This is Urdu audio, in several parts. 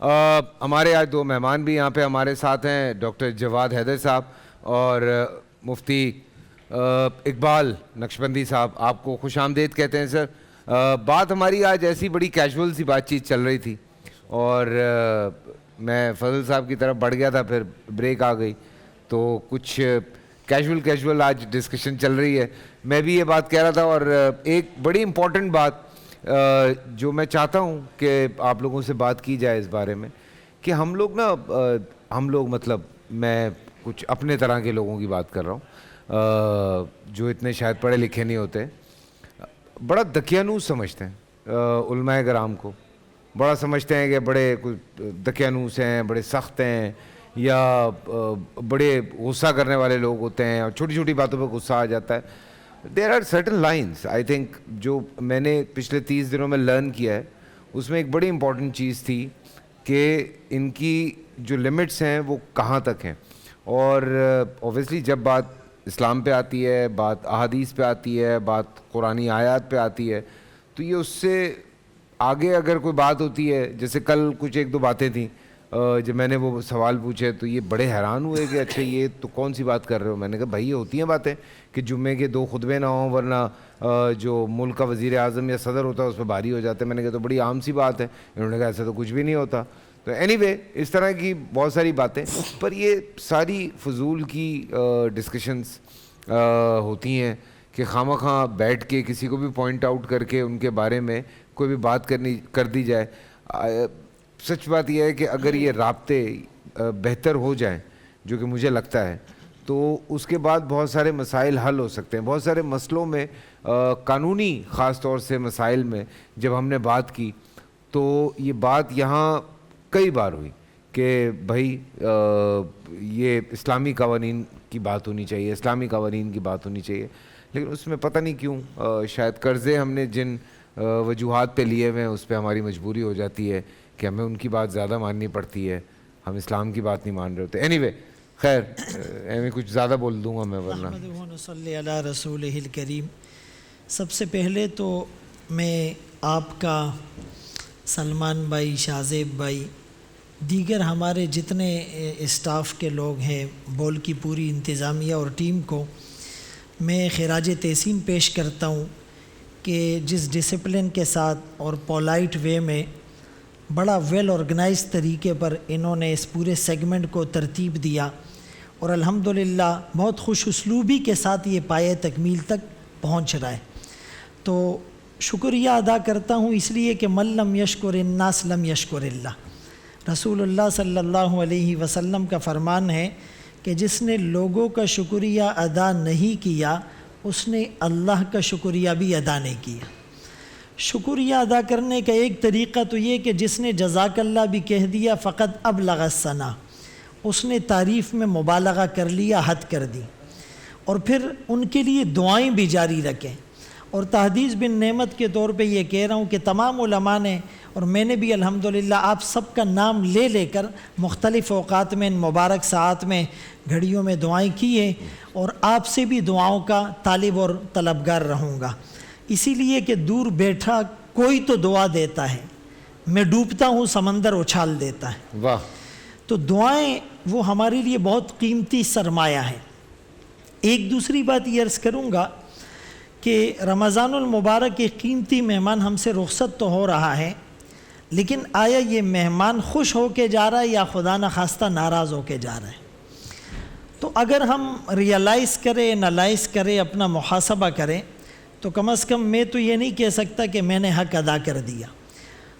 ہمارے آج دو مہمان بھی یہاں پہ ہمارے ساتھ ہیں، ڈاکٹر جواد حیدر صاحب اور مفتی اقبال نقشبندی صاحب. آپ کو خوش آمدید کہتے ہیں سر. بات ہماری آج ایسی بڑی کیجول سی بات چیت چل رہی تھی اور میں فضل صاحب کی طرف بڑھ گیا تھا، پھر بریک آ گئی تو کچھ کیجول آج ڈسکشن چل رہی ہے. میں بھی یہ بات کہہ رہا تھا اور ایک بڑی امپورٹنٹ بات جو میں چاہتا ہوں کہ آپ لوگوں سے بات کی جائے اس بارے میں کہ ہم لوگ مطلب میں کچھ اپنے طرح کے لوگوں کی بات کر رہا ہوں جو اتنے شاید پڑھے لکھے نہیں ہوتے، بڑا دقیانوس سمجھتے ہیں علماء کرام کو، بڑا سمجھتے ہیں کہ بڑے دقیانوس ہیں، بڑے سخت ہیں، یا بڑے غصہ کرنے والے لوگ ہوتے ہیں اور چھوٹی چھوٹی باتوں پہ غصہ آ جاتا ہے. There are certain lines I think جو میں نے پچھلے 30 دنوں میں لرن کیا ہے، اس میں ایک بڑی امپورٹنٹ چیز تھی کہ ان کی جو لمٹس ہیں وہ کہاں تک ہیں. اور اوبویسلی جب بات اسلام پہ آتی ہے، بات احادیث پہ آتی ہے، بات قرآنی آیات پہ آتی ہے، تو یہ اس سے آگے اگر کوئی بات ہوتی ہے، جیسے کل کچھ ایک دو باتیں تھیں جب میں نے وہ سوال پوچھے تو یہ بڑے حیران ہوئے کہ اچھا یہ تو کون سی بات کر رہے ہو. میں نے کہا بھائی یہ ہوتی ہیں باتیں کہ جمعے کے 2 خطبے نہ ہوں ورنہ جو ملک کا وزیر اعظم یا صدر ہوتا ہے اس پہ بھاری ہو جاتے ہیں. میں نے کہا تو بڑی عام سی بات ہے. انہوں نے کہا ایسا تو کچھ بھی نہیں ہوتا. تو اینی وے اس طرح کی بہت ساری باتیں، پر یہ ساری فضول کی ڈسکشنز ہوتی ہیں کہ خواہ خواہ بیٹھ کے کسی کو بھی پوائنٹ آؤٹ کر کے ان کے بارے میں کوئی بھی بات کر دی جائے. سچ بات یہ ہے کہ اگر یہ رابطے بہتر ہو جائیں، جو کہ مجھے لگتا ہے، تو اس کے بعد بہت سارے مسائل حل ہو سکتے ہیں. بہت سارے مسئلوں میں قانونی خاص طور سے مسائل میں جب ہم نے بات کی تو یہ بات یہاں کئی بار ہوئی کہ بھائی یہ اسلامی قوانین کی بات ہونی چاہیے، اسلامی قوانین کی بات ہونی چاہیے. لیکن اس میں پتہ نہیں کیوں شاید قرضے ہم نے جن وجوہات پہ لیے ہوئے ہیں اس پہ ہماری مجبوری ہو جاتی ہے کہ ہمیں ان کی بات زیادہ ماننی پڑتی ہے، ہم اسلام کی بات نہیں مان رہے ہوتے. اینی وے خیر میں کچھ زیادہ بول دوں گا میں ورنہ. احمدہ صلی علی رسولہ الکریم. سب سے پہلے تو میں آپ کا، سلمان بھائی، شاہزیب بھائی، دیگر ہمارے جتنے اسٹاف کے لوگ ہیں، بول کی پوری انتظامیہ اور ٹیم کو میں خراج تحسین پیش کرتا ہوں کہ جس ڈسپلن کے ساتھ اور پولائٹ وے میں بڑا ویل آرگنائز طریقے پر انہوں نے اس پورے سیگمنٹ کو ترتیب دیا اور الحمدللہ بہت خوش اسلوبی کے ساتھ یہ پایہ تکمیل تک پہنچ رہا ہے. تو شکریہ ادا کرتا ہوں اس لیے کہ من لم یشکر الناس لم یشکر اللہ. رسول اللہ صلی اللہ علیہ وسلم کا فرمان ہے کہ جس نے لوگوں کا شکریہ ادا نہیں کیا اس نے اللہ کا شکریہ بھی ادا نہیں کیا. شکریہ ادا کرنے کا ایک طریقہ تو یہ کہ جس نے جزاک اللہ بھی کہہ دیا فقط ابلغ الثنا، اس نے تعریف میں مبالغہ کر لیا، حد کر دی. اور پھر ان کے لیے دعائیں بھی جاری رکھیں. اور تحدیث بن نعمت کے طور پہ یہ کہہ رہا ہوں کہ تمام علماء نے اور میں نے بھی الحمدللہ آپ سب کا نام لے لے کر مختلف اوقات میں ان مبارک ساعات میں گھڑیوں میں دعائیں کی ہیں اور آپ سے بھی دعاؤں کا طالب اور طلبگار رہوں گا. اسی لیے کہ دور بیٹھا کوئی تو دعا دیتا ہے، میں ڈوبتا ہوں سمندر اچھال دیتا ہے. واہ. تو دعائیں وہ ہمارے لیے بہت قیمتی سرمایہ ہیں. ایک دوسری بات یہ عرض کروں گا کہ رمضان المبارک ایک قیمتی مہمان ہم سے رخصت تو ہو رہا ہے، لیکن آیا یہ مہمان خوش ہو کے جا رہا ہے یا خدا نخواستہ ناراض ہو کے جا رہا ہے؟ تو اگر ہم ریئلائز کریں، انالائز کریں، اپنا محاسبہ کریں تو کم از کم میں تو یہ نہیں کہہ سکتا کہ میں نے حق ادا کر دیا.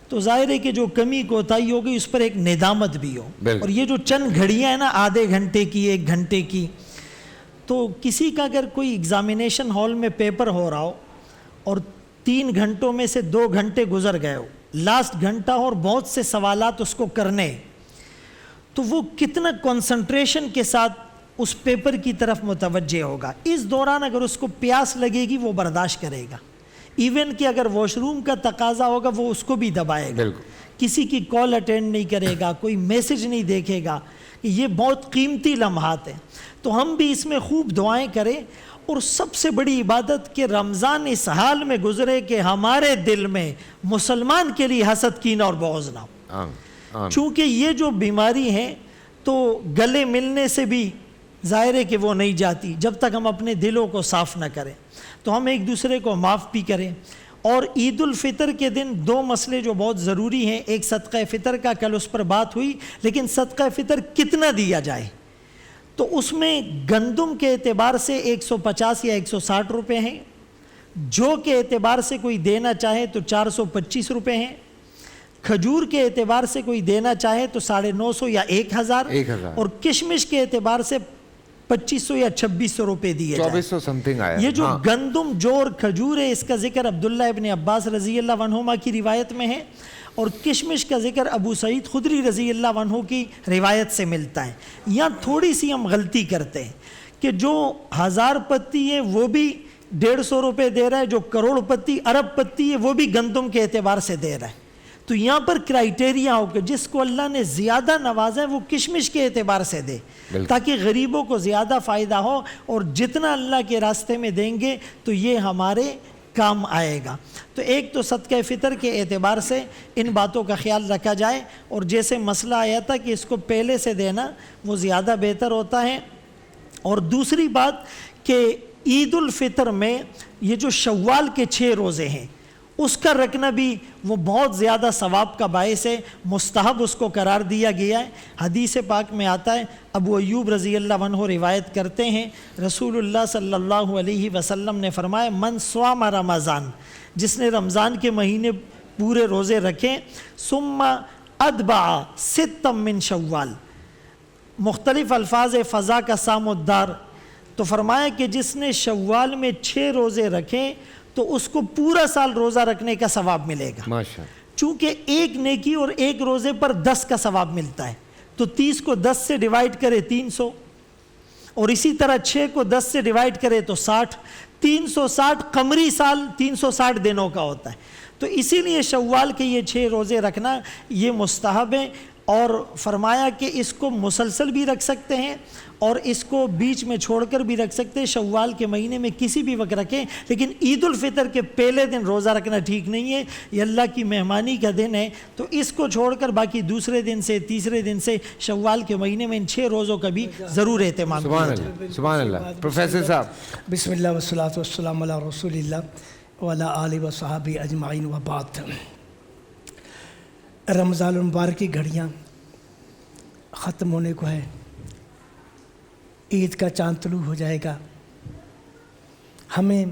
تو ظاہر ہے کہ جو کمی کوتاہی ہو گئی اس پر ایک ندامت بھی ہو. اور یہ جو چند گھڑیاں ہیں نا، آدھے گھنٹے کی، 1 گھنٹے کی، تو کسی کا اگر کوئی ایگزامینیشن ہال میں پیپر ہو رہا ہو اور 3 گھنٹوں میں سے 2 گھنٹے گزر گئے ہو، لاسٹ گھنٹہ اور بہت سے سوالات اس کو کرنے، تو وہ کتنا کنسنٹریشن کے ساتھ اس پیپر کی طرف متوجہ ہوگا. اس دوران اگر اس کو پیاس لگے گی وہ برداشت کرے گا. ایون کہ اگر واش روم کا تقاضا ہوگا وہ اس کو بھی دبائے گا. کسی کی کال اٹینڈ نہیں کرے گا، کوئی میسج نہیں دیکھے گا. یہ بہت قیمتی لمحات ہیں. تو ہم بھی اس میں خوب دعائیں کریں اور سب سے بڑی عبادت کہ رمضان اس حال میں گزرے کہ ہمارے دل میں مسلمان کے لیے حسد، کینہ اور بغض نہ ہو. چونکہ یہ جو بیماری ہے تو گلے ملنے سے بھی ظاہر ہے کہ وہ نہیں جاتی جب تک ہم اپنے دلوں کو صاف نہ کریں. تو ہم ایک دوسرے کو معاف بھی کریں. اور عید الفطر کے دن دو مسئلے جو بہت ضروری ہیں. ایک صدقہ فطر کا، کل اس پر بات ہوئی، لیکن صدقہ فطر کتنا دیا جائے؟ تو اس میں گندم کے اعتبار سے 150 یا 160 روپے ہیں. جو کے اعتبار سے کوئی دینا چاہے تو 425 روپے ہیں. کھجور کے اعتبار سے کوئی دینا چاہے تو 950 یا 1000. اور کشمش کے اعتبار سے 2500 یا 2600 روپے دیے جائیں. 2400 سمتنگ آیا. یہ جو گندم، جو اور کھجور ہے، اس کا ذکر عبداللہ ابن عباس رضی اللہ عنہما کی روایت میں ہے، اور کشمش کا ذکر ابو سعید خدری رضی اللہ عنہ کی روایت سے ملتا ہے. یہاں تھوڑی سی ہم غلطی کرتے ہیں کہ جو 1000 پتی ہے وہ بھی 150 روپے دے رہا ہے، جو کروڑ پتی، ارب پتی ہے وہ بھی گندم کے اعتبار سے دے رہا ہے. تو یہاں پر کرائیٹیریا ہو کہ جس کو اللہ نے زیادہ نوازا ہے وہ کشمش کے اعتبار سے دے، تاکہ غریبوں کو زیادہ فائدہ ہو، اور جتنا اللہ کے راستے میں دیں گے تو یہ ہمارے کام آئے گا. تو ایک تو صدقہ فطر کے اعتبار سے ان باتوں کا خیال رکھا جائے، اور جیسے مسئلہ آیا تھا کہ اس کو پہلے سے دینا وہ زیادہ بہتر ہوتا ہے. اور دوسری بات کہ عید الفطر میں یہ جو شوال کے 6 روزے ہیں اس کا رکھنا بھی وہ بہت زیادہ ثواب کا باعث ہے. مستحب اس کو قرار دیا گیا ہے. حدیث پاک میں آتا ہے، ابو ایوب رضی اللہ عنہ روایت کرتے ہیں، رسول اللہ صلی اللہ علیہ وسلم نے فرمایا، من صام رمضان، جس نے رمضان کے مہینے پورے روزے رکھیں، ثم اتبع 6 من شوال، مختلف الفاظ فضا کا سام الدار، تو فرمایا کہ جس نے شوال میں 6 روزے رکھیں تو اس کو پورا سال روزہ رکھنے کا ثواب ملے گا. ماشاءاللہ. چونکہ ایک نیکی اور ایک روزے پر 10 کا ثواب ملتا ہے، تو 30 کو 10 سے ڈیوائڈ کرے 300، اور اسی طرح 6 کو 10 سے ڈیوائڈ کرے تو 60. 360 قمری سال 360 دنوں کا ہوتا ہے. تو اسی لیے شوال کے یہ 6 روزے رکھنا یہ مستحب ہے. اور فرمایا کہ اس کو مسلسل بھی رکھ سکتے ہیں اور اس کو بیچ میں چھوڑ کر بھی رکھ سکتے ہیں. شوال کے مہینے میں کسی بھی وقت رکھیں، لیکن عید الفطر کے پہلے دن روزہ رکھنا ٹھیک نہیں ہے. یہ اللہ کی مہمانی کا دن ہے، تو اس کو چھوڑ کر باقی دوسرے دن سے، تیسرے دن سے شوال کے مہینے میں ان 6 روزوں کا بھی ضرور اہتمام کیا جائے. سبحان اللہ، سبحان اللہ. پروفیسر صاحب. بسم اللہ والصلاۃ والسلام علی رسول اللہ وعلی آلہ وصحبہ اجمعین وبعد. رمضان المبارک کی گھڑیاں ختم ہونے کو ہے. عید کا چاند طلوع ہو جائے گا. ہمیں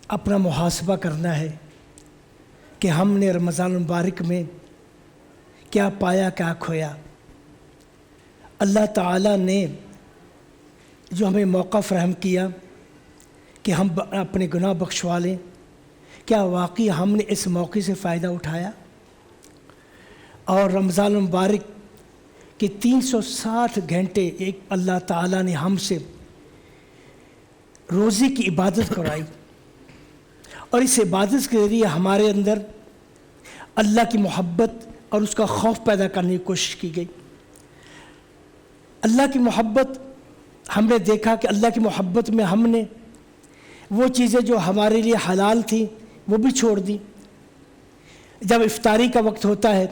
اپنا محاسبہ کرنا ہے کہ ہم نے رمضان المبارک میں کیا پایا، کیا کھویا. اللہ تعالیٰ نے جو ہمیں موقع فراہم کیا کہ ہم اپنے گناہ بخشوا لیں، کیا واقعی ہم نے اس موقع سے فائدہ اٹھایا؟ اور رمضان المبارک کہ 360 گھنٹے ایک اللہ تعالیٰ نے ہم سے روزے کی عبادت کرائی، اور اس عبادت کے ذریعے ہمارے اندر اللہ کی محبت اور اس کا خوف پیدا کرنے کی کوشش کی گئی. اللہ کی محبت، ہم نے دیکھا کہ اللہ کی محبت میں ہم نے وہ چیزیں جو ہمارے لیے حلال تھیں وہ بھی چھوڑ دی. جب افطاری کا وقت ہوتا ہے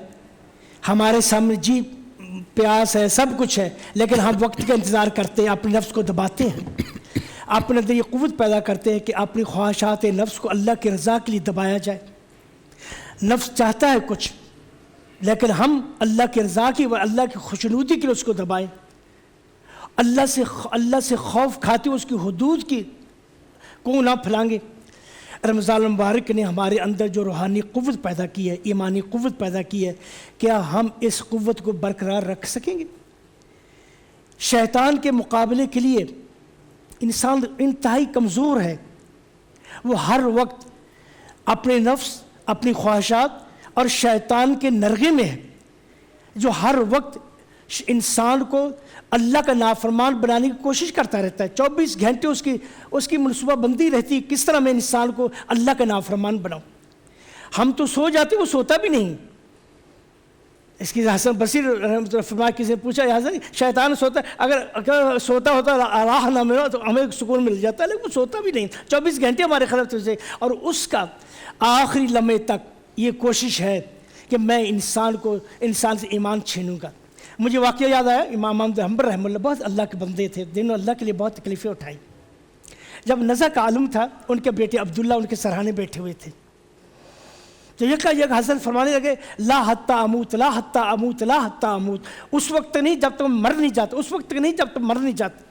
ہمارے سامنے جی پیاس ہے، سب کچھ ہے، لیکن ہم وقت کا انتظار کرتے ہیں، اپنے نفس کو دباتے ہیں، اپنے اندر یہ قوت پیدا کرتے ہیں کہ اپنی خواہشات نفس کو اللہ کی رضا کے لیے دبایا جائے. نفس چاہتا ہے کچھ، لیکن ہم اللہ کی رضا کی و اللہ کی خوشنودی کے لیے اس کو دبائیں. اللہ سے خوف کھاتے اس کی حدود کی کو نہ پھلانگے. رمضان المبارک نے ہمارے اندر جو روحانی قوت پیدا کی ہے، ایمانی قوت پیدا کی ہے، کیا ہم اس قوت کو برقرار رکھ سکیں گے؟ شیطان کے مقابلے کے لیے انسان انتہائی کمزور ہے. وہ ہر وقت اپنے نفس، اپنی خواہشات اور شیطان کے نرغے میں ہے، جو ہر وقت انسان کو اللہ کا نافرمان بنانے کی کوشش کرتا رہتا ہے. 24 گھنٹے اس کی منصوبہ بندی رہتی ہے کس طرح میں انسان کو اللہ کا نافرمان بناؤں. ہم تو سو جاتے، وہ سوتا بھی نہیں. اس کی حسن بصیر رحمۃ اللہ فرمایا، کسی نے پوچھا حسن شیطان سوتا ہے، اگر سوتا ہوتا راہ نہ ملا تو ہمیں سکون مل جاتا ہے، لیکن وہ سوتا بھی نہیں. 24 گھنٹے ہمارے خلاف سے، اور اس کا آخری لمحے تک یہ کوشش ہے کہ میں انسان سے ایمان چھینوں گا۔ مجھے واقعہ یاد آیا، امام احمد حنبل رحمہ اللہ بہت اللہ کے بندے تھے، دنوں اللہ کے لیے بہت تکلیفیں اٹھائی۔ جب نزع کا عالم تھا، ان کے بیٹے عبداللہ ان کے سرحانے بیٹھے ہوئے تھے، تو یک حضرت فرمانے لگے لا حتی اموت لا حتی اموت لا حتی اموت، اس وقت تک نہیں جب تک مر نہیں جاتا، اس وقت تک نہیں جب تک مر نہیں جاتا۔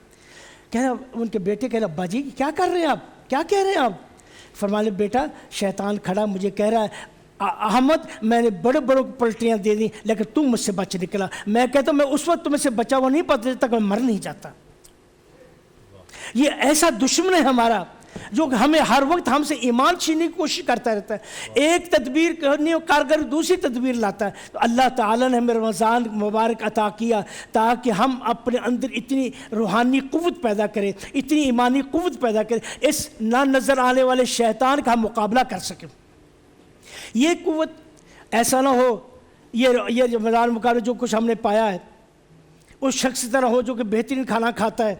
کہہ رہا ان کے بیٹے کہہ رہا ابا جی کیا کر رہے ہیں آپ، کیا کہہ رہے ہیں آپ؟ فرمانے بیٹا شیطان کھڑا مجھے کہہ رہا ہے احمد میں نے بڑے بڑوں کو پلٹیاں دے دیں لیکن تم مجھ سے بچ نکلا۔ میں کہتا ہوں میں اس وقت تمہیں سے بچا ہوا نہیں پاتا جب تک میں مر نہیں جاتا۔ یہ ایسا دشمن ہے ہمارا جو ہمیں ہر وقت ہم سے ایمان چھیننے کی کوشش کرتا رہتا ہے، ایک تدبیر کرنے کارگر دوسری تدبیر لاتا ہے۔ تو اللہ تعالیٰ نے ہمیں رمضان مبارک عطا کیا تاکہ ہم اپنے اندر اتنی روحانی قوت پیدا کریں، اتنی ایمانی قوت پیدا کریں، اس نہ نظر آنے والے شیطان کا ہم مقابلہ کر سکیں۔ یہ قوت ایسا نہ ہو یہ رمضان مبارک جو کچھ ہم نے پایا ہے اس شخص کی طرح ہو جو کہ بہترین کھانا کھاتا ہے۔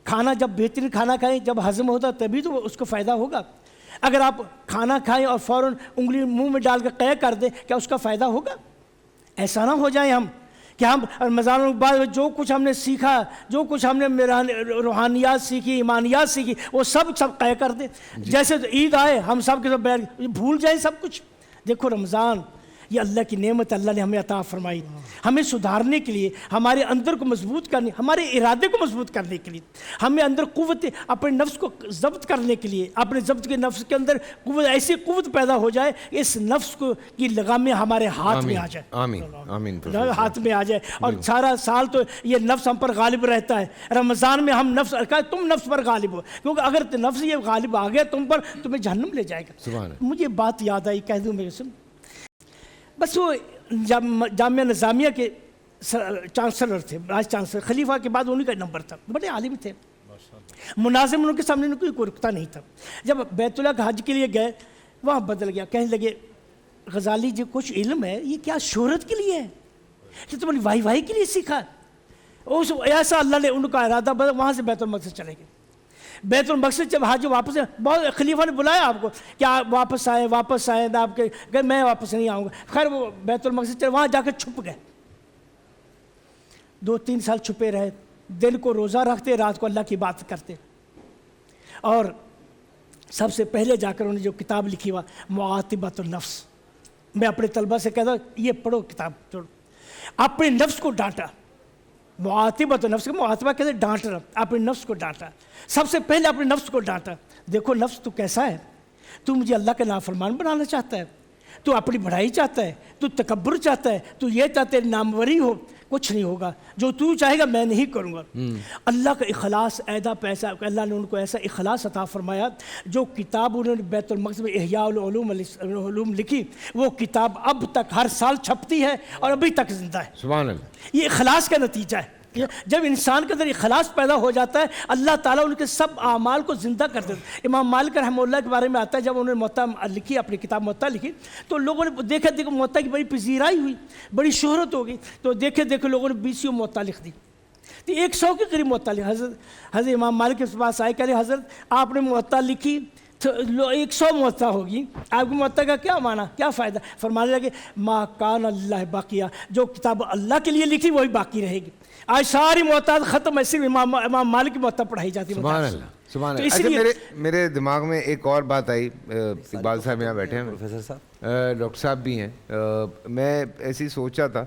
کھانا جب بہترین کھانا کھائیں جب ہضم ہوتا تبھی تو اس کو فائدہ ہوگا۔ اگر آپ کھانا کھائیں اور فوراً انگلی منہ میں ڈال کر قے کر دیں کیا اس کا فائدہ ہوگا؟ ایسا نہ ہو جائیں ہم کہ ہم رمضان المبارک جو کچھ ہم نے سیکھا، جو کچھ ہم نے روحانیات سیکھی، ایمانیات سیکھی، وہ سب قے کر دیں۔ جیسے عید آئے ہم سب کے سب بیٹھ بھول جائیں سب کچھ۔ دیکھو رمضان یہ اللہ کی نعمت اللہ نے ہمیں عطا فرمائی، ہمیں سدھارنے کے لیے، ہمارے اندر کو مضبوط کرنے، ہمارے ارادے کو مضبوط کرنے کے لیے، ہمیں اندر قوت اپنے نفس کو ضبط کرنے کے لیے، اپنے ضبط کے نفس کے اندر قوت ایسی قوت پیدا ہو جائے اس نفس کو کی لگامیں ہمارے ہاتھ میں آ جائے، آمین آمین ہاتھ میں آ جائے، اور سارا سال تو یہ نفس ہم پر غالب رہتا ہے۔ رمضان میں ہم نفس تم نفس پر غالب ہو، کیونکہ اگر نفس یہ غالب آ گیا تم پر تمہیں جہنم لے جائے گا۔ مجھے بات یاد آئی کہہ دوں میں سن، بس وہ جامعہ نظامیہ کے چانسلر تھے، وائس چانسلر، خلیفہ کے بعد انہیں کا نمبر تھا، بڑے عالم تھے، مناظم ان کے سامنے کوئی رکتا نہیں تھا۔ جب بیت اللہ کا حج کے لیے گئے وہاں بدل گیا، کہنے لگے غزالی جی کچھ علم ہے یہ کیا شہرت کے لیے ہے کہ تم نے وائی کے لیے سیکھا؟ ایسا اللہ نے ان کا ارادہ بدل، وہاں سے بیت المقدس چلے گئے۔ بیت المقدس جب حاج واپس بہت خلیفہ نے بلایا آپ کو کہ آپ واپس آئے آپ کے میں واپس نہیں آؤں گا۔ خیر وہ بیت المقدس چلے، وہاں جا کے چھپ گئے، 2-3 سال چھپے رہے، دن کو روزہ رکھتے، رات کو اللہ کی بات کرتے، اور سب سے پہلے جا کر انہوں نے جو کتاب لکھی ہوا معاتبۃ النفس، میں اپنے طلبہ سے کہتا ہوں یہ پڑھو کتاب، چھوڑو اپنے نفس کو ڈانٹا۔ معاتبۃ النفس کا معاتبہ کہتے ہیں ڈانٹنا، اپنے نفس کو ڈانٹا، سب سے پہلے اپنے نفس کو ڈانٹا۔ دیکھو نفس تو کیسا ہے، تو مجھے اللہ کا نافرمان بنانا چاہتا ہے، تو اپنی بڑائی چاہتا ہے، تو تکبر چاہتا ہے، تو یہ چاہتا ہے ناموری ہو، کچھ نہیں ہوگا، جو تو چاہے گا میں نہیں کروں گا۔ اللہ کا اخلاص ایدا پیسہ، اللہ نے ان کو ایسا اخلاص عطا فرمایا، جو کتاب انہوں نے بیت المقدس میں احیاء العلوم لکھی، وہ کتاب اب تک ہر سال چھپتی ہے اور ابھی تک زندہ ہے۔ سبحان اللہ۔ یہ اخلاص کا نتیجہ ہے۔ جب انسان کے اندر اخلاص پیدا ہو جاتا ہے اللہ تعالیٰ ان کے سب اعمال کو زندہ کر دیتا ہے۔ امام مالک رحمہ اللہ کے بارے میں آتا ہے جب انہوں نے موطا لکھی، اپنی کتاب موطا لکھی، تو لوگوں نے دیکھا موطا کی بڑی پذیرائی ہوئی، بڑی شہرت ہو گئی، تو دیکھے لوگوں نے 20 موطا لکھ دی، تو 100 کے قریب موطا لکھی۔ حضرت امام مالک کے پاس آئے کہ حضرت آپ نے موطا لکھی 100 موطا ہوگی، آپ کی موطا کا کیا معنی، کیا فائدہ؟ فرمانے لگے ما کان اللہ باقیہ، جو کتاب اللہ کے لیے لکھی وہی باقی رہے گی۔ آج ساری موطا ختم ہے، صرف امام مالک کی موطا پڑھائی جاتی ہے۔ سبحان اللہ سبحان اللہ۔ اچھا میرے دماغ میں ایک اور بات آئی، اقبال صاحب یہاں بیٹھے ہیں، پروفیسر صاحب، ڈاکٹر صاحب بھی ہیں، میں ایسی سوچا تھا،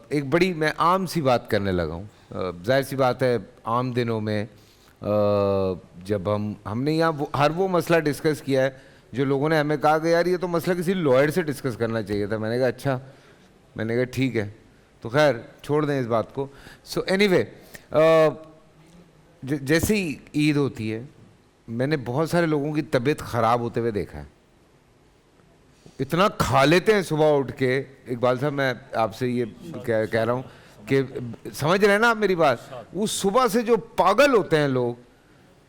ایک بڑی میں عام سی بات کرنے لگا ہوں، ظاہر سی بات ہے عام دنوں میں جب ہم نے یہاں ہر وہ مسئلہ ڈسکس کیا ہے جو لوگوں نے ہمیں کہا کہ یار یہ تو مسئلہ کسی لائر سے ڈسکس کرنا چاہیے تھا، میں نے کہا اچھا، میں نے کہا ٹھیک ہے، تو خیر چھوڑ دیں اس بات کو۔ سو اینی وے، جیسے ہی عید ہوتی ہے میں نے بہت سارے لوگوں کی طبیعت خراب ہوتے ہوئے دیکھا ہے، اتنا کھا لیتے ہیں صبح اٹھ کے، اقبال صاحب میں آپ سے یہ کہہ رہا ہوں کہ سمجھ رہے ہیں نا آپ میری بات، وہ صبح سے جو پاگل ہوتے ہیں لوگ،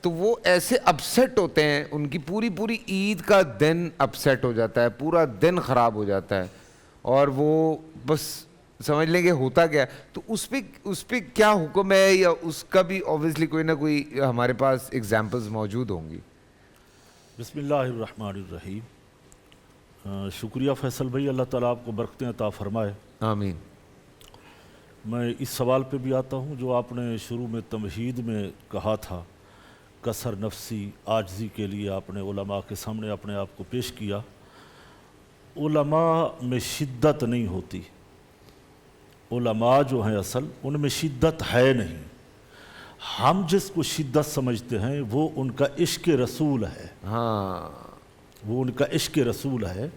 تو وہ ایسے اپسیٹ ہوتے ہیں، ان کی پوری عید کا دن اپسیٹ ہو جاتا ہے، پورا دن خراب ہو جاتا ہے، اور وہ بس سمجھ لیں کہ ہوتا کیا ہے۔ تو اس پہ کیا حکم ہے، یا اس کا بھی اوبویسلی کوئی نہ کوئی ہمارے پاس ایگزامپلز موجود ہوں گی؟ بسم اللہ الرحمن الرحیم۔ شکریہ فیصل بھائی، اللہ تعالیٰ آپ کو برکتیں عطا فرمائے۔ آمین۔ میں اس سوال پہ بھی آتا ہوں جو آپ نے شروع میں تمہید میں کہا تھا، کسر نفسی، عاجزی کے لیے آپ نے علماء کے سامنے اپنے آپ کو پیش کیا۔ علماء میں شدت نہیں ہوتی، علماء جو ہیں اصل ان میں شدت ہے نہیں، ہم جس کو شدت سمجھتے ہیں وہ ان کا عشق رسول ہے، ہاں، وہ ان کا عشق رسول ہے۔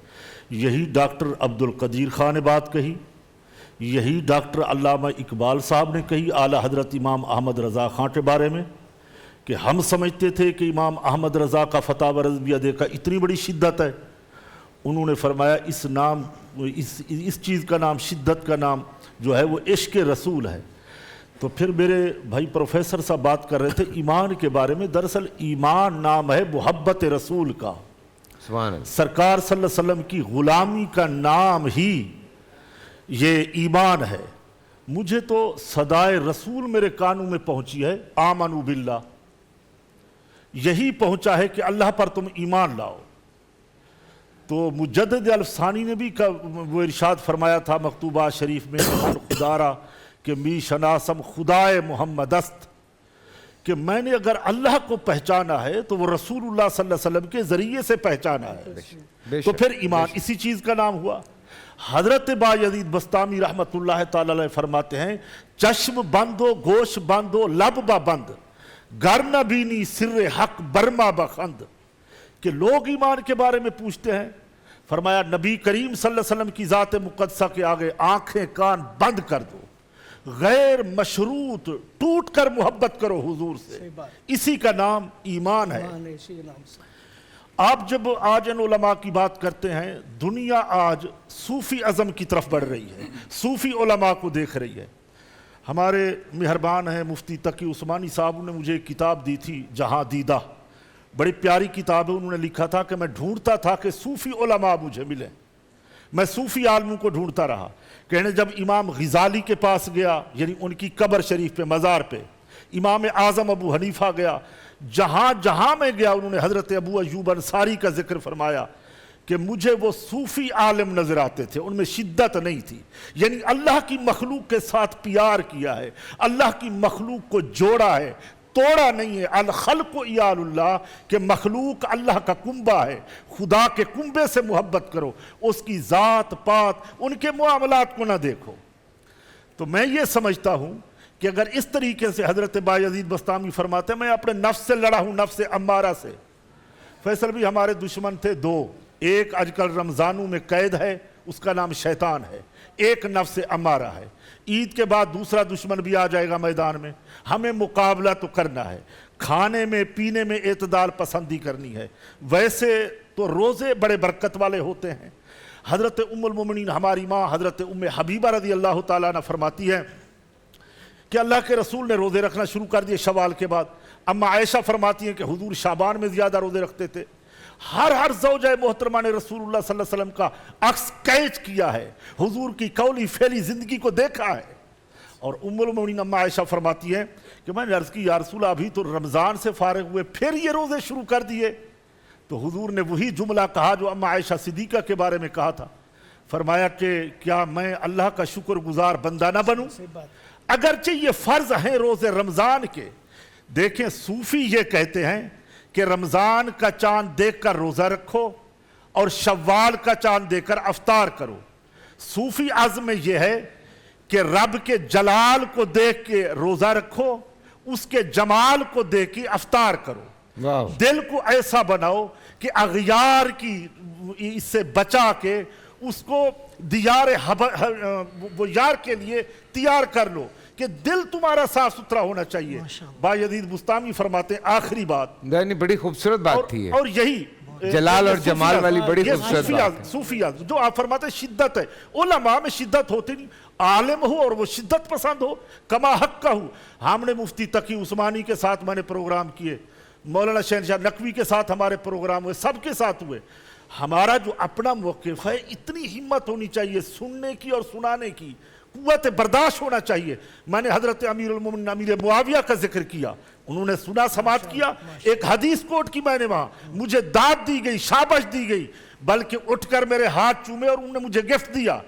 یہی ڈاکٹر عبد القدیر خان نے بات کہی، یہی ڈاکٹر علامہ اقبال صاحب نے کہی اعلیٰ حضرت امام احمد رضا خان کے بارے میں، کہ ہم سمجھتے تھے کہ امام احمد رضا کا فتاوی رضویہ دیکھا اتنی بڑی شدت ہے، انہوں نے فرمایا اس چیز کا نام، شدت کا نام جو ہے وہ عشق رسول ہے۔ تو پھر میرے بھائی پروفیسر صاحب بات کر رہے تھے ایمان کے بارے میں، دراصل ایمان نام ہے محبت رسول کا، سبحان اللہ۔ سرکار صلی اللہ علیہ وسلم کی غلامی کا نام ہی یہ ایمان ہے۔ مجھے تو صدائے رسول میرے کانوں میں پہنچی ہے، آمنوا باللہ، یہی پہنچا ہے کہ اللہ پر تم ایمان لاؤ۔ تو مجدد الفسانی نے بھی وہ ارشاد فرمایا تھا مکتوبات شریف میں، من خدارا کہ می شناسم خدائے محمد است، کہ میں نے اگر اللہ کو پہچانا ہے تو وہ رسول اللہ صلی اللہ علیہ وسلم کے ذریعے سے پہچانا ہے، تو پھر ایمان اسی چیز کا نام ہوا۔ حضرت بایزید بسطامی رحمت اللہ تعالی علیہ فرماتے ہیں، چشم بند و گوش بند و لب با بند، گر نہ بینی سر حق برما بخند، کہ لوگ ایمان کے بارے میں پوچھتے ہیں، فرمایا نبی کریم صلی اللہ علیہ وسلم کی ذات مقدسہ کے آگے آنکھیں کان بند کر دو، غیر مشروط ٹوٹ کر محبت کرو حضور سے، اسی کا نام ایمان ہے۔ آپ جب آج ان علماء کی بات کرتے ہیں، دنیا آج صوفی ازم کی طرف بڑھ رہی ہے، صوفی علماء کو دیکھ رہی ہے۔ ہمارے مہربان ہیں مفتی تقی عثمانی صاحب نے مجھے ایک کتاب دی تھی، جہاں دیدہ، بڑی پیاری کتاب ہے۔ انہوں نے لکھا تھا کہ میں ڈھونڈتا تھا کہ صوفی علماء مجھے ملیں، میں صوفی عالموں کو ڈھونڈتا رہا۔ کہنے جب امام غزالی کے پاس گیا، یعنی ان کی قبر شریف پہ، مزار پہ، امام اعظم ابو حنیفہ گیا، جہاں جہاں میں گیا انہوں نے حضرت ابو ایوب انصاری کا ذکر فرمایا کہ مجھے وہ صوفی عالم نظر آتے تھے، ان میں شدت نہیں تھی، یعنی اللہ کی مخلوق کے ساتھ پیار کیا ہے، اللہ کی مخلوق کو جوڑا ہے، توڑا نہیں ہے۔ الخلق عیال اللہ، کہ مخلوق اللہ کا کنبہ ہے، خدا کے کنبے سے محبت کرو، اس کی ذات پات، ان کے معاملات کو نہ دیکھو۔ تو میں یہ سمجھتا ہوں کہ اگر اس طریقے سے حضرت بایزید بسطامی فرماتے ہیں میں اپنے نفس سے لڑا ہوں، نفس امارہ سے۔ فیصل بھی ہمارے دشمن تھے دو، ایک آج کل رمضانوں میں قید ہے، اس کا نام شیطان ہے، ایک نفس امارہ ہے۔ عید کے بعد دوسرا دشمن بھی آ جائے گا میدان میں، ہمیں مقابلہ تو کرنا ہے، کھانے میں پینے میں اعتدال پسندی کرنی ہے۔ ویسے تو روزے بڑے برکت والے ہوتے ہیں۔ حضرت ام المومنین ہماری ماں حضرت ام حبیبہ رضی اللہ تعالیٰ عنہ فرماتی ہیں کہ اللہ کے رسول نے روزے رکھنا شروع کر دیے شوال کے بعد۔ اما عائشہ فرماتی ہیں کہ حضور شعبان میں زیادہ روزے رکھتے تھے۔ ہر زوجہ محترمہ نے رسول اللہ صلی اللہ علیہ وسلم کا عکس کیچ کیا ہے، حضور کی قولی فعلی زندگی کو دیکھا ہے۔ اور ام المومنین اما عائشہ فرماتی ہیں کہ میں نے عرض کی یا رسول اللہ ابھی تو رمضان سے فارغ ہوئے پھر یہ روزے شروع کر دیے؟ تو حضور نے وہی جملہ کہا جو اما عائشہ صدیقہ کے بارے میں کہا تھا، فرمایا کہ کیا میں اللہ کا شکر گزار بندہ نہ بنوں؟ اگرچہ یہ فرض ہیں روزے رمضان کے۔ دیکھیں صوفی یہ کہتے ہیں کہ رمضان کا چاند دیکھ کر روزہ رکھو اور شوال کا چاند دیکھ کر افطار کرو۔ صوفی عزم میں یہ ہے کہ رب کے جلال کو دیکھ کے روزہ رکھو، اس کے جمال کو دیکھ کے افطار کرو، دل کو ایسا بناؤ کہ اغیار کی اس سے بچا کے اس کو وہ یار کے لیے تیار کر لو، کہ دل تمہارا صاف ستھرا ہونا چاہیے۔ بایزید بسطامی فرماتے ہیں آخری بات، یعنی بڑی خوبصورت بات تھی اور یہی جلال اور جمال والی بڑی خوبصورت بات، صوفیات جو آپ فرماتے ہیں شدت ہے۔ علماء میں شدت ہوتی نہیں، عالم ہو اور وہ شدت پسند ہو، کما حق کا ہو۔ ہم نے مفتی تقی عثمانی کے ساتھ میں نے پروگرام کیے، مولانا شہنشاہ نقوی کے ساتھ ہمارے پروگرام ہوئے، سب کے ساتھ ہوئے۔ ہمارا جو اپنا موقف ہے، اتنی ہمت ہونی چاہیے سننے کی اور سنانے کی، قوت برداشت ہونا چاہیے. میں نے حضرت امیر المومنین امیر معاویہ کا ذکر کیا, انہوں نے سنا سماعت کیا, ایک حدیث کوٹ کی میں نے وہاں, مجھے داد دی گئی, شابش دی گئی, بلکہ اٹھ کر میرے ہاتھ چومے اور انہوں نے مجھے گفٹ دیا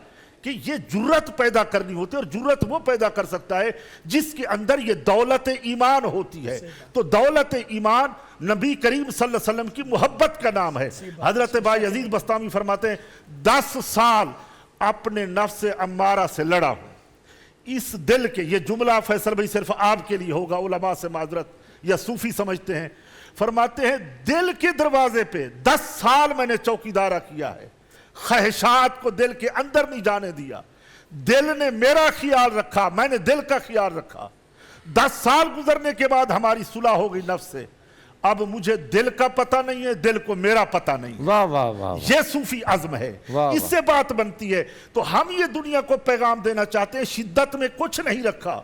کہ یہ جرت پیدا کرنی ہوتی ہے, اور جرت وہ پیدا کر سکتا ہے جس کے اندر یہ دولت ایمان ہوتی ہے. تو دولت ایمان نبی کریم صلی اللہ علیہ وسلم کی محبت کا نام ہے. حضرت بائی عزیز بستامی فرماتے ہیں 10 سال اپنے نفس امارہ سے لڑا ہوں. اس دل کے, یہ جملہ فیصل بھائی صرف آپ کے لیے ہوگا, علماء سے معذرت, یا صوفی سمجھتے ہیں, فرماتے ہیں دل کے دروازے پہ 10 سال میں نے چوکیدارہ کیا ہے, خواہشات کو دل کے اندر نہیں جانے دیا, دل نے میرا خیال رکھا, میں نے دل کا خیال رکھا. 10 سال گزرنے کے بعد ہماری صلح ہو گئی نفس سے. اب مجھے دل کا پتہ نہیں ہے, دل کو میرا پتہ نہیں. واہ واہ واہ, یہ صوفی عزم ہے, اس سے بات بنتی ہے. تو ہم یہ دنیا کو پیغام دینا چاہتے ہیں, شدت میں کچھ نہیں رکھا,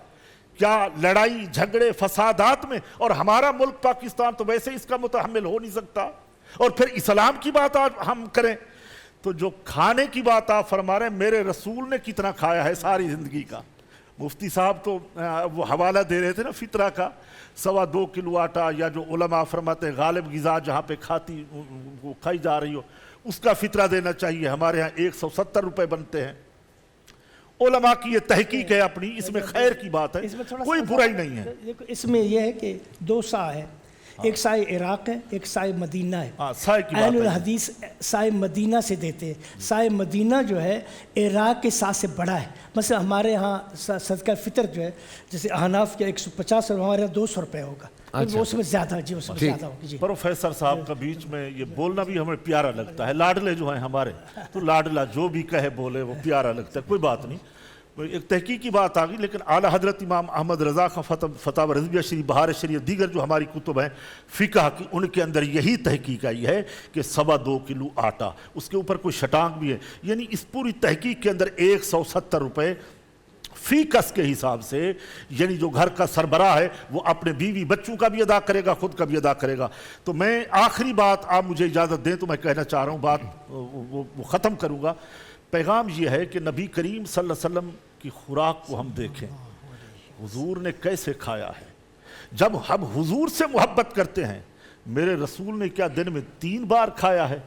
کیا لڑائی جھگڑے فسادات میں, اور ہمارا ملک پاکستان تو ویسے اس کا متحمل ہو نہیں سکتا. اور پھر اسلام کی بات آج ہم کریں تو جو کھانے کی بات آپ فرما رہے ہیں, میرے رسول نے کتنا کھایا ہے ساری زندگی کا. مفتی صاحب تو وہ حوالہ دے رہے تھے نا فطرہ کا, 2.25 کلو آٹا, یا جو علماء فرماتے ہیں غالب غذا جہاں پہ وہ کھائی جا رہی ہو اس کا فطرہ دینا چاہیے. ہمارے ہاں 170 روپے بنتے ہیں. علماء کی یہ تحقیق ہے اپنی, اس میں خیر کی بات ہے, کوئی برائی نہیں ہے. اس میں یہ ہے کہ 2 سا ہے, ایک سائے عراق ہے, ایک سائے مدینہ ہے. اہل الحدیث سائے مدینہ سے دیتے ہیں. سائے مدینہ جو ہے عراق کے سا سے بڑا ہے. مثلا ہمارے ہاں صدقہ فطر جو ہے, جیسے احناف کے 150 روپے, ہمارے یہاں 200 روپے ہوگا. اس میں زیادہ, جی اس میں زیادہ ہوگی. جی پروفیسر صاحب کا بیچ میں یہ بولنا بھی ہمیں پیارا لگتا ہے. لاڈلے جو ہیں ہمارے, تو لاڈلا جو بھی کہے بولے وہ پیارا لگتا ہے, کوئی بات نہیں. ایک تحقیقی بات آ گئی, لیکن اعلیٰ حضرت امام احمد رضا کا فتاوی رضویہ شریف, بہار شریف, دیگر جو ہماری کتب ہیں فقہ کی, ان کے اندر یہی تحقیق آئی ہے کہ 2.25 کلو آٹا, اس کے اوپر کوئی شٹانگ بھی ہے, یعنی اس پوری تحقیق کے اندر 170 روپے فی کس کے حساب سے, یعنی جو گھر کا سربراہ ہے وہ اپنے بیوی بچوں کا بھی ادا کرے گا, خود کا بھی ادا کرے گا. تو میں آخری بات, آپ مجھے اجازت دیں تو میں کہنا چاہ رہا ہوں, بات وہ ختم کروں گا. پیغام یہ ہے کہ نبی کریم صلی اللہ علیہ وسلم کی خوراک کو ہم دیکھیں, حضور نے کیسے کھایا ہے. جب ہم حضور سے محبت کرتے ہیں, میرے رسول نے کیا دن میں 3 بار کھایا ہے.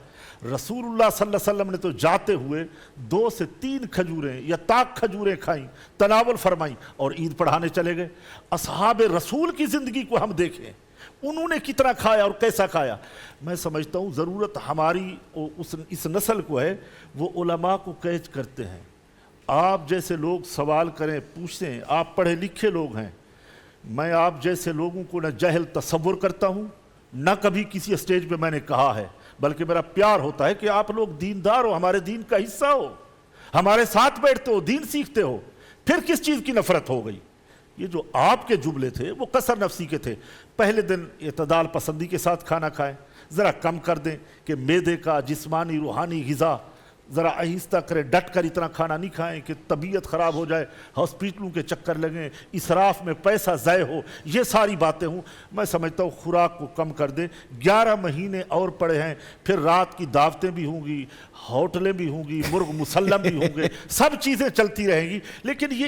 رسول اللہ صلی اللہ علیہ وسلم نے تو جاتے ہوئے 2 سے 3 کھجوریں یا تاک کھجوریں کھائیں, تناول فرمائیں, اور عید پڑھانے چلے گئے. اصحاب رسول کی زندگی کو ہم دیکھیں, انہوں نے کتنا کھایا اور کیسا کھایا. میں سمجھتا ہوں ضرورت ہماری اس نسل کو ہے, وہ علماء کو کیچ کرتے ہیں. آپ جیسے لوگ سوال کریں, پوچھیں, آپ پڑھے لکھے لوگ ہیں. میں آپ جیسے لوگوں کو نہ جہل تصور کرتا ہوں, نہ کبھی کسی اسٹیج پہ میں نے کہا ہے, بلکہ میرا پیار ہوتا ہے کہ آپ لوگ دیندار ہو, ہمارے دین کا حصہ ہو, ہمارے ساتھ بیٹھتے ہو, دین سیکھتے ہو. پھر کس چیز کی نفرت ہو گئی. یہ جو آپ کے جملے تھے وہ قصر نفسی کے تھے. پہلے دن اعتدال پسندی کے ساتھ کھانا کھائیں, ذرا کم کر دیں کہ معدے کا جسمانی روحانی غذا ذرا آہستہ کریں, ڈٹ کر اتنا کھانا نہیں کھائیں کہ طبیعت خراب ہو جائے, ہاسپٹلوں کے چکر لگیں, اسراف میں پیسہ ضائع ہو. یہ ساری باتیں ہوں. میں سمجھتا ہوں خوراک کو کم کر دیں. 11 مہینے اور پڑے ہیں, پھر رات کی دعوتیں بھی ہوں گی, ہوٹلیں بھی ہوں گی, مرغ مسلم بھی ہوں گے, سب چیزیں چلتی رہیں گی. لیکن یہ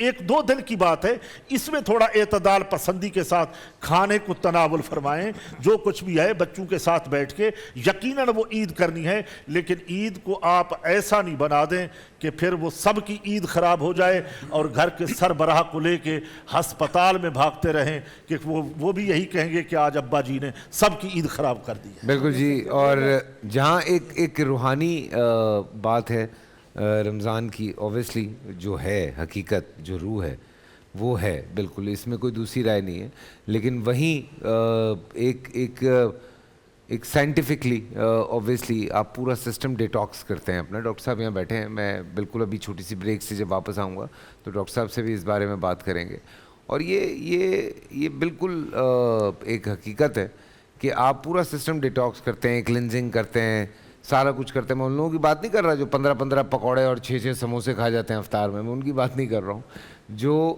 1-2 دن کی بات ہے, اس میں تھوڑا اعتدال پسندی کے ساتھ کھانے کو تناول فرمائیں. جو کچھ بھی ہے بچوں کے ساتھ بیٹھ کے, یقیناً وہ عید کرنی ہے, لیکن عید کو آپ ایسا نہیں بنا دیں کہ پھر وہ سب کی عید خراب ہو جائے اور گھر کے سربراہ کو لے کے ہسپتال میں بھاگتے رہیں کہ وہ بھی یہی کہیں گے کہ آج ابا جی نے سب کی عید خراب کر دی ہے. بالکل جی. اور جہاں ایک روحانی بات ہے رمضان کی, اوبیسلی جو ہے حقیقت, جو روح ہے وہ ہے, بالکل اس میں کوئی دوسری رائے نہیں ہے. لیکن وہیں ایک سائنٹیفکلی اوبیسلی آپ پورا سسٹم ڈیٹاکس کرتے ہیں اپنا. ڈاکٹر صاحب یہاں بیٹھے ہیں, میں بالکل ابھی چھوٹی سی بریک سے جب واپس آؤں گا تو ڈاکٹر صاحب سے بھی اس بارے میں بات کریں گے. اور یہ بالکل ایک حقیقت ہے کہ آپ پورا سسٹم ڈیٹاکس کرتے ہیں, کلینزنگ کرتے ہیں, سارا کچھ کرتے ہیں. میں ان لوگوں کی بات نہیں کر رہا جو 15 پکوڑے اور 6 سموسے کھا جاتے ہیں افطار میں ان کی بات نہیں کر رہا ہوں. جو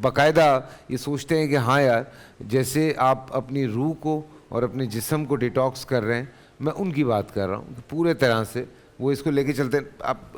باقاعدہ یہ سوچتے ہیں کہ ہاں یار, جیسے آپ اپنی روح کو اور اپنے جسم کو ڈیٹاکس کر رہے ہیں, میں ان کی بات کر رہا ہوں کہ پورے طرح سے وہ اس کو لے کے چلتے ہیں. آپ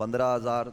15,000,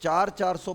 400,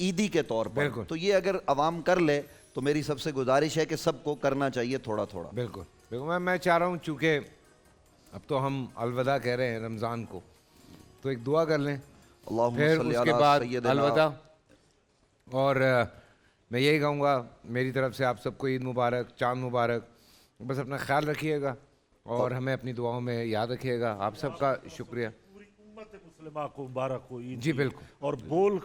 عیدی کے طور پر. بالکل. تو یہ اگر عوام کر لے تو میری سب سے گزارش ہے کہ سب کو کرنا چاہیے تھوڑا تھوڑا. بالکل بالکل. میں چاہ رہا ہوں چونکہ اب تو ہم الوداع کہہ رہے ہیں رمضان کو، تو ایک دعا کر لیں اللہم پھر صلی اس کے علی بعد سیدنا. الوداع. اور میں یہی کہوں گا میری طرف سے آپ سب کو عید مبارک، چاند مبارک. بس اپنا خیال رکھیے گا اور ہمیں اپنی دعاؤں میں یاد رکھیے گا. آپ سب کا شکریہ. پوری امت مسلمہ کو مبارک ہو عید جی کی. بالکل. اور بول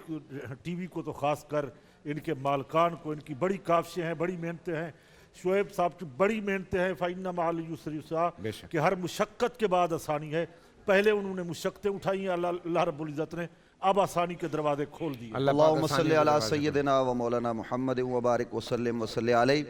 ٹی وی کو تو خاص کر ان کے مالکان کو، ان کی بڑی کاوشیں ہیں، بڑی محنتیں ہیں. شعیب صاحب کی بڑی محنتیں ہیں. فَإِنَّ مَعَ الْعُسْرِ يُسْرًا، بے شک. کہ ہر مشقت کے بعد آسانی ہے. پہلے انہوں نے مشقتیں اٹھائی ہیں، اللہ رب العزت نے اب آسانی کے دروازے کھول دیے. اللہ پاک اللہم آسانی صلی کو علی دروازے پر. سیدنا و مولانا محمد وبارک وسلم وصلی علیہ.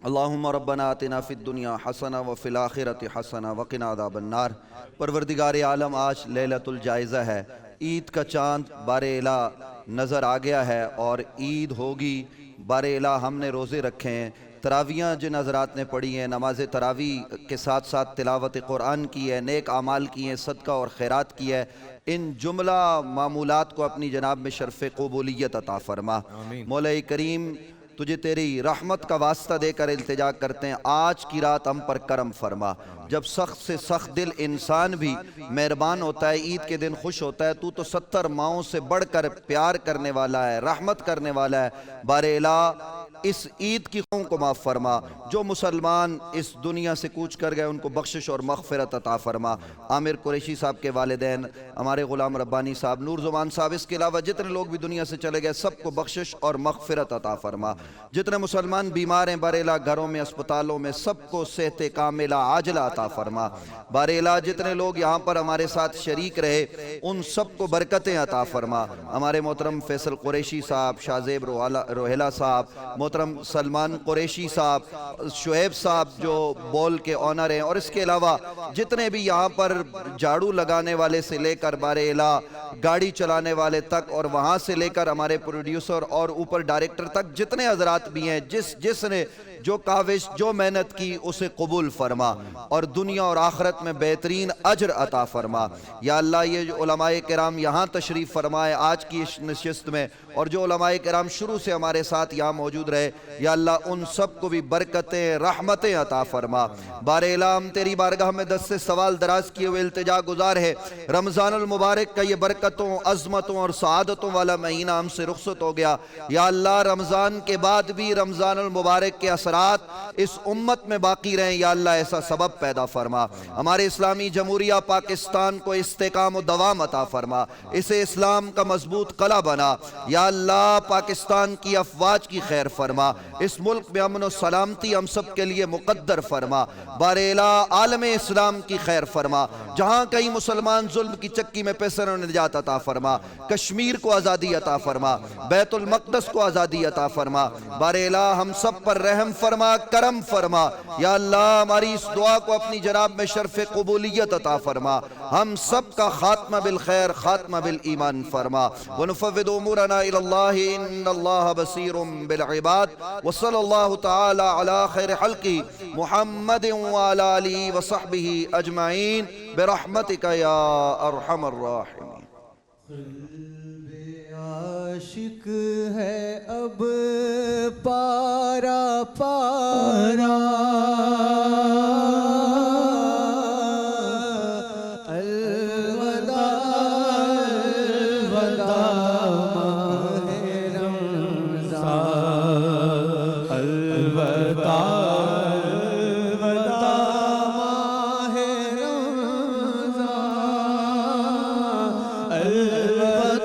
اللہم ربنا آتنا فی الدنیا حسنہ وفی الآخرۃ حسنہ وقنا عذاب النار. پروردگار عالم، آج لیلۃ الجائزہ ہے، عید کا چاند بار الہ نظر آ گیا ہے اور عید ہوگی. بار الہ ہم نے روزے رکھے ہیں، تراویاں جن حضرات نے پڑھی ہیں، نماز تراویح کے ساتھ ساتھ تلاوت قرآن کی ہے، نیک اعمال کی ہیں، صدقہ اور خیرات کی ہے. ان جملہ معمولات کو اپنی جناب میں شرف قبولیت عطا فرما. مولا کریم تجھے تیری رحمت کا واسطہ دے کر التجا کرتے ہیں، آج کی رات ہم پر کرم فرما. جب سخت سے سخت دل انسان بھی مہربان ہوتا ہے، عید کے دن خوش ہوتا ہے، تو 70 ماؤں سے بڑھ کر پیار کرنے والا ہے، رحمت کرنے والا ہے. بار الہ اس عید کی قوم کو معاف فرما. جو مسلمان اس دنیا سے کوچ کر گئے ان کو بخشش اور مغفرت عطا فرما. عامر قریشی صاحب کے والدین، ہمارے غلام ربانی صاحب، نور زمان صاحب، اس کے علاوہ جتنے لوگ بھی دنیا سے چلے گئے سب کو بخشش اور مغفرت عطا فرما. جتنے مسلمان بیمار ہیں بار الہ گھروں میں، اسپتالوں میں، سب کو صحت کاملہ عاجلہ عطا فرما. بار الہ جتنے لوگ یہاں پر ہمارے ساتھ شریک رہے ان سب کو برکتیں عطا فرما. ہمارے محترم فیصل قریشی صاحب، شاہ زیب روحیلہ صاحب، محترم سلمان قریشی صاحب، شعیب صاحب جو بول کے آنر ہیں، اور اس کے علاوہ جتنے بھی یہاں پر جھاڑو لگانے والے سے لے کر بار الہ گاڑی چلانے والے تک، اور وہاں سے لے کر ہمارے پروڈیوسر اور اوپر ڈائریکٹر تک جتنے حضرات بھی ہیں، جس نے جو کاوش جو محنت کی اسے قبول فرما اور دنیا اور آخرت میں بہترین اجر عطا فرما. یا اللہ یہ جو علماء کرام یہاں تشریف فرمائے آج کی اس نشست میں، اور جو علماء کرام شروع سے ہمارے ساتھ یہاں موجود رہے، یا اللہ ان سب کو بھی برکتیں رحمتیں عطا فرما. بار الہ ہم تیری بارگاہ میں دست سے سوال دراز کیے ہوئے التجا گزار ہے، رمضان المبارک کا یہ برکتوں، عظمتوں اور سعادتوں والا مہینہ ہم سے رخصت ہو گیا. یا اللہ رمضان کے بعد بھی رمضان المبارک کے اثرات اس امت میں باقی رہیں. یا اللہ ایسا سبب پیدا فرما. ہمارے اسلامی جمہوریہ پاکستان کو استحکام و دوام عطا فرما، اسے اسلام کا مضبوط قلعہ بنا. یا اللہ پاکستان کی افواج کی خیر فرما، اس ملک میں امن و سلامتی ہم سب کے لیے مقدر فرما. بار الہ عالم اسلام کی خیر فرما، جہاں کہیں مسلمان ظلم کی چکی میں پیسر و نجات عطا فرما. کشمیر کو آزادی عطا فرما، بیت المقدس کو آزادی عطا فرما. بار الہ ہم سب پر رحم فرما، کرم فرما. یا اللہ ہماری اس دعا کو اپنی جناب میں شرف قبولیت عطا فرما. ہم سب کا خاتمہ بالخیر، خاتمہ بالایمان فرما. ونفوض امورنا الى اللہ ان اللہ بصیر بالعباد. وصلی اللہ تعالی علی خیر خلقہ محمد وعلی آلہ وصحبہ اجمعین برحمتک یا ارحم الراحمین. عاشق ہے اب پارا پارا، الوداع الوداع ماہ رمضان، الوداع الوداع ماہ رمضان، الوداع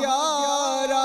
11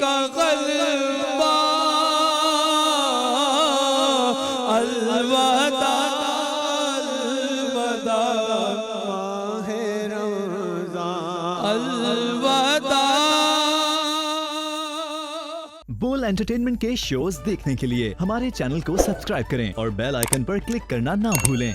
کا غلبہ الوداع الوداع ماہ رمضان الوداع. بول انٹرٹینمنٹ کے شوز دیکھنے کے لیے ہمارے چینل کو سبسکرائب کریں اور بیل آئیکن پر کلک کرنا نہ بھولیں.